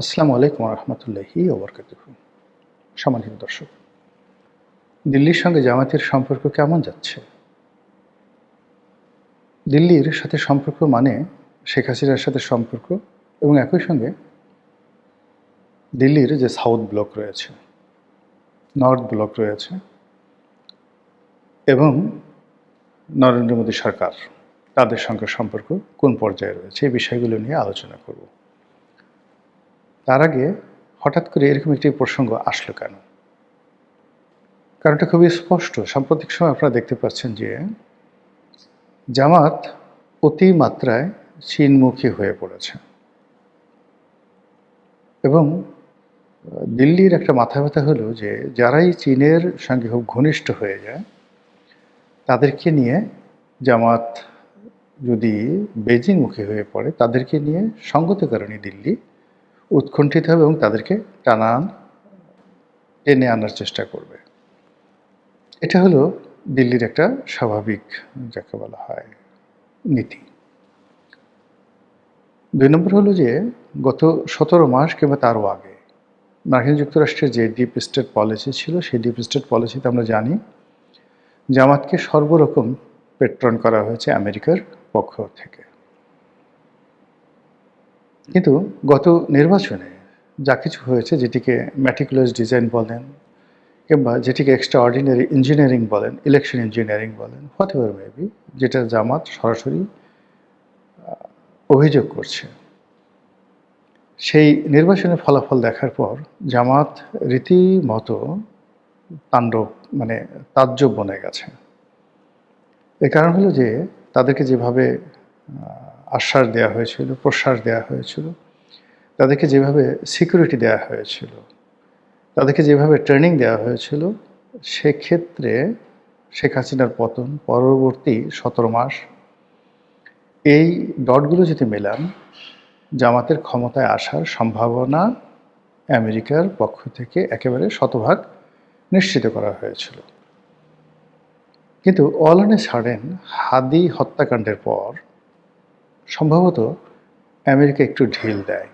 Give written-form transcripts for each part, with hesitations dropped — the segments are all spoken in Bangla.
আসসালামু আলাইকুম রহমতুল্লাহি ওবরকাতুহু। সম্মানিত দর্শক, দিল্লির সঙ্গে জামায়াতের সম্পর্ক কেমন যাচ্ছে? দিল্লির সাথে সম্পর্ক মানে শেখ হাসিনার সাথে সম্পর্ক এবং একই সঙ্গে দিল্লির যে সাউথ ব্লক রয়েছে, নর্থ ব্লক রয়েছে এবং নরেন্দ্র মোদী সরকার তাদের সঙ্গে সম্পর্ক কোন পর্যায়ে রয়েছে এই বিষয়গুলো নিয়ে আলোচনা করব। তার আগে হঠাৎ করে এরকম একটি প্রসঙ্গ আসলো কেন? কারণটা খুবই স্পষ্ট। সাম্প্রতিক সময় আপনারা দেখতে পাচ্ছেন যে জামাত অতিমাত্রায় চীনমুখী হয়ে পড়েছে এবং দিল্লির একটা মাথা ব্যথা হলো যে যারাই চীনের সঙ্গে খুব ঘনিষ্ঠ হয়ে যায় তাদেরকে নিয়ে জামাত যদি বেজিংমুখী হয়ে পড়ে তাদেরকে নিয়ে সঙ্গত কারণে দিল্লি উৎকণ্ঠিত হবে এবং তাদেরকে টেনে আনার চেষ্টা করবে। এটা হলো দিল্লির একটা স্বাভাবিক, যাকে বলা হয়, নীতি। ২ নম্বর হলো যে গত ১৭ মাস কিংবা তারও আগে মার্কিন যুক্তরাষ্ট্রের যে ডিপ স্টেট পলিসি ছিল সেই ডিপ স্টেট পলিসিতে আমরা জানি জামাতকে সর্বরকম পেট্রন করা হয়েছে আমেরিকার পক্ষ থেকে। কিন্তু গত নির্বাচনে যা কিছু হয়েছে, যেটিকে ম্যাটিকুলাস ডিজাইন বলেন কিংবা যেটিকে এক্সট্রা অর্ডিনারি ইঞ্জিনিয়ারিং বলেন, ইলেকশন ইঞ্জিনিয়ারিং বলেন, হোয়াট এভার মেবি, যেটা জামাত সরাসরি অভিযোগ করছে, সেই নির্বাচনের ফলাফল দেখার পর জামাত রীতিমতো তাণ্ডব, মানে তাজ্জব বনে গেছে। এর কারণ হলো যে তাদেরকে যেভাবে আশ্বাস দেওয়া হয়েছিল, প্রশ্বাস দেওয়া হয়েছিল, তাদেরকে যেভাবে সিকিউরিটি দেওয়া হয়েছিল, তাদেরকে যেভাবে ট্রেনিং দেওয়া হয়েছিল, সেক্ষেত্রে শেখ হাসিনার পতন পরবর্তী ১৭ মাস, এই ডটগুলো যদি মেলান, জামাতের ক্ষমতায় আসার সম্ভাবনা আমেরিকার পক্ষ থেকে একেবারে শতভাগ নিশ্চিত করা হয়েছিল। কিন্তু অল অন এ সাডেন হাদি হত্যাকাণ্ডের পর সম্ভবত আমেরিকা একটু ঢিল দেয়।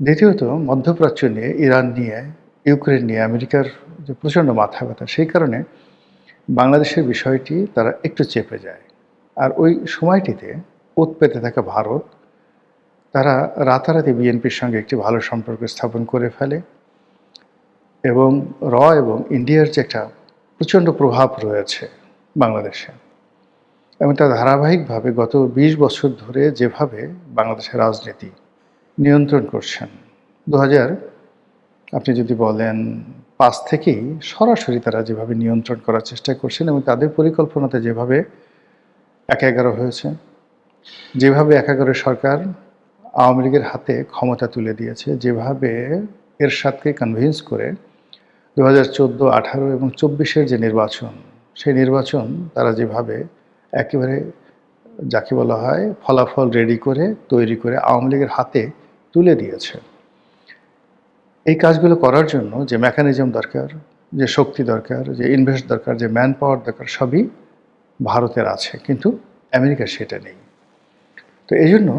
দ্বিতীয়ত, মধ্যপ্রাচ্য নিয়ে, ইরান নিয়ে, ইউক্রেন নিয়ে আমেরিকার যে প্রচণ্ড মাথা ব্যথা, সেই কারণে বাংলাদেশের বিষয়টি তারা একটু চেপে যায়। আর ওই সময়টিতে ওত পেতে থাকা ভারত, তারা রাতারাতি বিএনপির সঙ্গে একটি ভালো সম্পর্ক স্থাপন করে ফেলে এবং এবং ইন্ডিয়ার যে একটা প্রচণ্ড প্রভাব রয়েছে বাংলাদেশে, এবং তা ধারাবাহিকভাবে গত ২০ বছর ধরে যেভাবে বাংলাদেশের রাজনীতি নিয়ন্ত্রণ করছেন, ২০০০ আপনি যদি বলেন ৫ থেকেই সরাসরি তারা যেভাবে নিয়ন্ত্রণ করার চেষ্টা করছেন এবং তাদের পরিকল্পনাতে যেভাবে ১/১১ হয়েছে, যেভাবে ১/১১ সরকার আওয়ামী লীগের হাতে ক্ষমতা তুলে দিয়েছে, যেভাবে এরশাদকে কনভিন্স করে ২০১৪, ১৮ এবং ২৪-এর যে নির্বাচন, সেই নির্বাচন তারা যেভাবে একেবারে, যাকে বলা হয়, ফলাফল রেডি করে তৈরি করে আওয়ামী লীগের হাতে তুলে দিয়েছে। এই কাজগুলো করার জন্য যে মেকানিজম দরকার, যে শক্তি দরকার, যে ইনভেস্ট দরকার, যে ম্যান পাওয়ার দরকার, সবই ভারতের আছে, কিন্তু আমেরিকার সেটা নেই। তো এই জন্য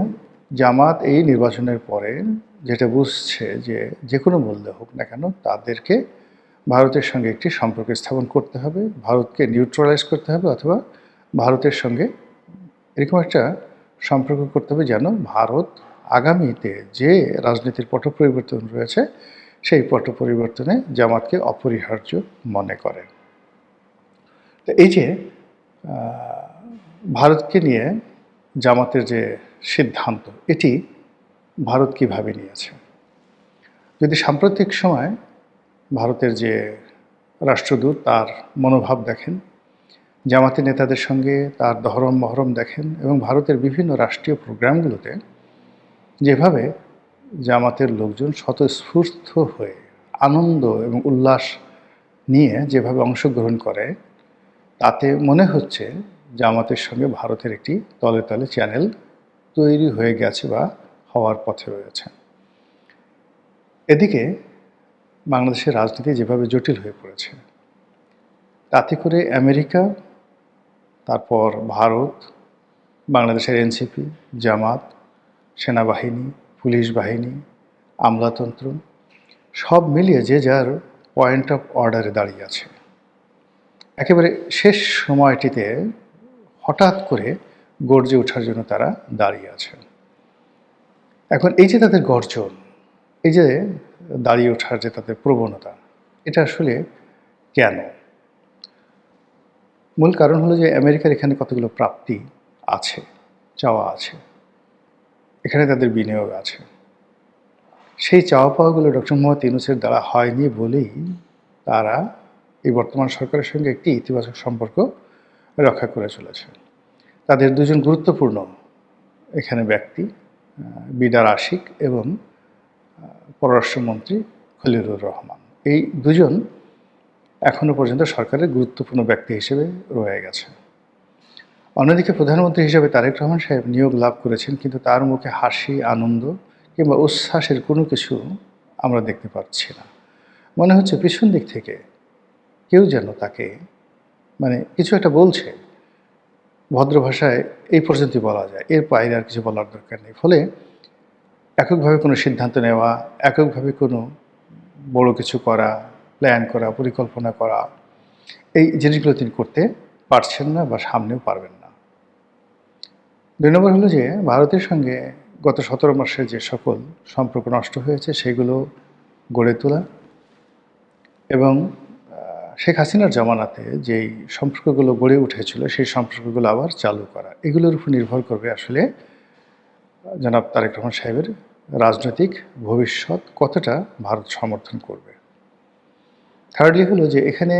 জামাত এই নির্বাচনের পরে যেটা বুঝছে যে যে কোনো মূল্যে হোক না কেন তাদেরকে ভারতের সঙ্গে একটি সম্পর্ক স্থাপন করতে হবে, ভারতকে নিউট্রালাইজ করতে হবে, অথবা ভারতের সঙ্গে এরকম একটা সম্পর্ক করতে হবে যেন ভারত আগামীতে যে রাজনীতির পট পরিবর্তন রয়েছে সেই পট পরিবর্তনে জামাতকে অপরিহার্য মনে করে। তো এই যে ভারতকে নিয়ে জামাতের যে সিদ্ধান্ত, এটি ভারত কীভাবে নিয়েছে? যদি সাম্প্রতিক সময় ভারতের যে রাষ্ট্রদূত তার মনোভাব দেখেন, জামাতের নেতাদের সঙ্গে তার দহরম মহরম দেখেন এবং ভারতের বিভিন্ন রাষ্ট্রীয় প্রোগ্রামগুলোতে যেভাবে জামাতের লোকজন স্বতঃস্ফূর্ত হয়ে আনন্দ এবং উল্লাস নিয়ে যেভাবে অংশগ্রহণ করে, তাতে মনে হচ্ছে জামাতের সঙ্গে ভারতের একটি তলে তলে চ্যানেল তৈরি হয়ে গেছে বা হওয়ার পথে রয়েছে। এদিকে বাংলাদেশের রাজনীতি যেভাবে জটিল হয়ে পড়েছে, তাতে করে আমেরিকা, তারপর ভারত, বাংলাদেশের এনসিপি, জামাত, সেনাবাহিনী, পুলিশ বাহিনী, আমলাতন্ত্র সব মিলিয়ে যে যার পয়েন্ট অফ অর্ডারে দাঁড়িয়ে আছে। একেবারে শেষ সময়টিতে হঠাৎ করে গর্জে ওঠার জন্য তারা দাঁড়িয়ে আছে। এখন এই যে তাদের গর্জন, এই যে দাঁড়িয়ে ওঠার যে তাদের প্রবণতা, এটা আসলে কেন? মূল কারণ হলো যে আমেরিকার এখানে কতগুলো প্রাপ্তি আছে, চাওয়া আছে, এখানে তাদের বিনিয়োগ আছে। সেই চাওয়া পাওয়াগুলো ডক্টর মোহাম্মদ ইউনূসের দ্বারা হয়নি বলেই তারা এই বর্তমান সরকারের সঙ্গে একটি ইতিবাচক সম্পর্ক রক্ষা করে চলেছে। তাদের দুজন গুরুত্বপূর্ণ এখানে ব্যক্তি, বিডার আশিক এবং পররাষ্ট্রমন্ত্রী খলিলুর রহমান, এই দুজন এখনও পর্যন্ত সরকারের গুরুত্বপূর্ণ ব্যক্তি হিসেবে রয়ে গেছে। অন্যদিকে প্রধানমন্ত্রী হিসেবে তারেক রহমান সাহেব নিয়োগ লাভ করেছেন, কিন্তু তার মুখে হাসি, আনন্দ কিংবা উচ্ছ্বাসের কোনো কিছু আমরা দেখতে পাচ্ছি না। মনে হচ্ছে পিছন দিক থেকে কেউ যেন তাকে কিছু একটা বলছে, ভদ্র ভাষায় এই পর্যন্তই বলা যায়, এর বাইরে আর কিছু বলার দরকার নেই। ফলে এককভাবে কোনো সিদ্ধান্ত নেওয়া, এককভাবে কোনো বড় কিছু করা, প্ল্যান করা, পরিকল্পনা করা, এই জিনিসগুলো তিনি করতে পারছেন না বা সামনেও পারবেন না। ২ নম্বর হলো যে ভারতের সঙ্গে গত ১৭ মাসে যে সকল সম্পর্ক নষ্ট হয়েছে সেগুলো গড়ে তোলা এবং শেখ হাসিনার জামানাতে যেই সম্পর্কগুলো গড়ে উঠেছিল সেই সম্পর্কগুলো আবার চালু করা, এগুলোর উপর নির্ভর করবে আসলে জনাব তারেক রহমান সাহেবের রাজনৈতিক ভবিষ্যৎ কতটা ভারত সমর্থন করবে। থার্ডলি হলো যে এখানে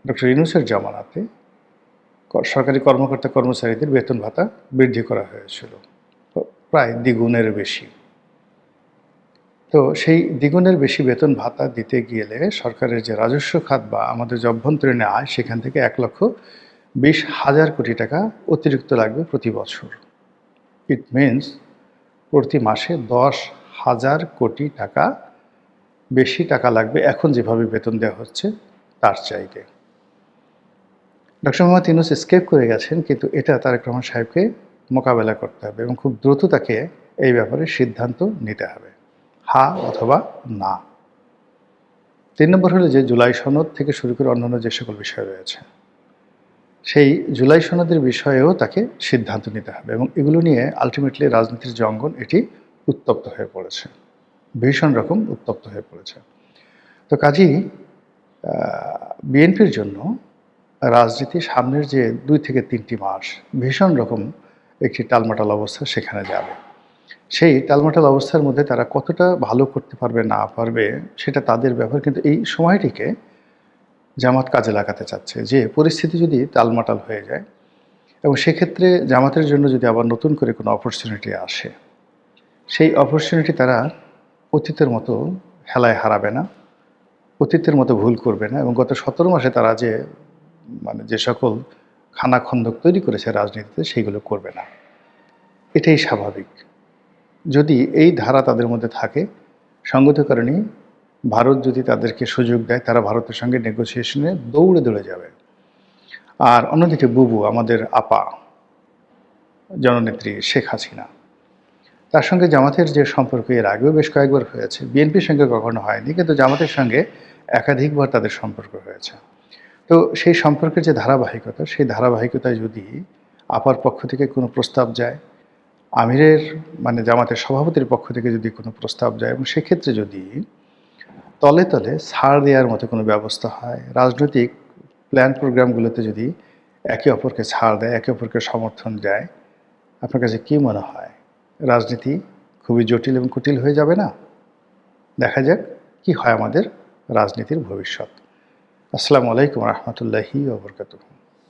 ডক্টর ইউনূসের জামানাতে সরকারি কর্মকর্তা কর্মচারীদের বেতন ভাতা বৃদ্ধি করা হয়েছিল প্রায় দ্বিগুণের বেশি। তো সেই দ্বিগুণের বেশি বেতন ভাতা দিতে গেলে সরকারের যে রাজস্ব খাত বা আমাদের যে অভ্যন্তরীণ আয়, সেখান থেকে ১,২০,০০০ কোটি টাকা অতিরিক্ত লাগবে প্রতি বছর। ইট মিনস প্রতি মাসে ১০,০০০ কোটি টাকা বেশি টাকা লাগবে এখন যেভাবে বেতন দেওয়া হচ্ছে তার চাইতে। ডক্টর মোহাম্মদ ইউনূস এসকেপ করে গেছেন, কিন্তু এটা তারেক রহমান সাহেবকে মোকাবেলা করতে হবে এবং খুব দ্রুত তাকে এই ব্যাপারে সিদ্ধান্ত নিতে হবে, হা অথবা না। ৩ নম্বর হলো যে জুলাই সনদ থেকে শুরু করে অন্যান্য যে সকল বিষয় রয়েছে, সেই জুলাই সনদের বিষয়েও তাকে সিদ্ধান্ত নিতে হবে এবং এগুলো নিয়ে আলটিমেটলি রাজনীতির যে অঙ্গন এটি উত্তপ্ত হয়ে পড়েছে, ভীষণ রকম উত্তপ্ত হয়ে পড়েছে। তো কাজেই বিএনপির জন্য রাজনীতি সামনের যে ২ থেকে ৩টি মাস ভীষণ রকম একটি টালমাটাল অবস্থা সেখানে যাবে। সেই টালমাটাল অবস্থার মধ্যে তারা কতটা ভালো করতে পারবে না পারবে সেটা তাদের ব্যাপার, কিন্তু এই সময়টিকে জামাত কাজে লাগাতে চাচ্ছে। যে পরিস্থিতি যদি টালমাটাল হয়ে যায় এবং সেক্ষেত্রে জামাতের জন্য যদি আবার নতুন করে কোনো অপরচুনিটি আসে, সেই অপরচুনিটি তারা অতীতের মতো হেলায় হারাবে না, অতীতের মতো ভুল করবে না এবং গত ১৭ মাসে তারা যে সকল খানাখন্দক তৈরি করেছে রাজনীতিতে সেইগুলো করবে না। এটাই স্বাভাবিক। যদি এই ধারা তাদের মধ্যে থাকে, সঙ্গত কারণে ভারত যদি তাদেরকে সুযোগ দেয় তারা ভারতের সঙ্গে নেগোসিয়েশনে দৌড়ে দৌড়ে যাবে। আর অন্যদিকে বুবু আমাদের আপা জননেত্রী শেখ হাসিনা, তার সঙ্গে জামাতের যে সম্পর্ক এর আগেও বেশ কয়েকবার হয়েছে, বিএনপির সঙ্গে কখনো হয়নি, কিন্তু জামাতের সঙ্গে একাধিকবার তাদের সম্পর্ক হয়েছে। তো সেই সম্পর্কের যে ধারাবাহিকতা, সেই ধারাবাহিকতায় যদি আপার পক্ষ থেকে কোনো প্রস্তাব যায়, আমিরের জামাতের সভাপতির পক্ষ থেকে যদি কোনো প্রস্তাব যায় এবং সেক্ষেত্রে যদি তলে তলে ছাড় দেওয়ার মতো কোনো ব্যবস্থা হয়, রাজনৈতিক প্ল্যান প্রোগ্রামগুলোতে যদি একে অপরকে ছাড় দেয়, একে অপরকে সমর্থন দেয়, আপনার কাছে কী মনে হয় রাজনীতি খুবই জটিল এবং কুটিল হয়ে যাবে না? দেখা যাক কি হয় আমাদের রাজনীতির ভবিষ্যৎ। আসসালামু আলাইকুম রহমতুল্লাহি ওয়া বারাকাতুহু।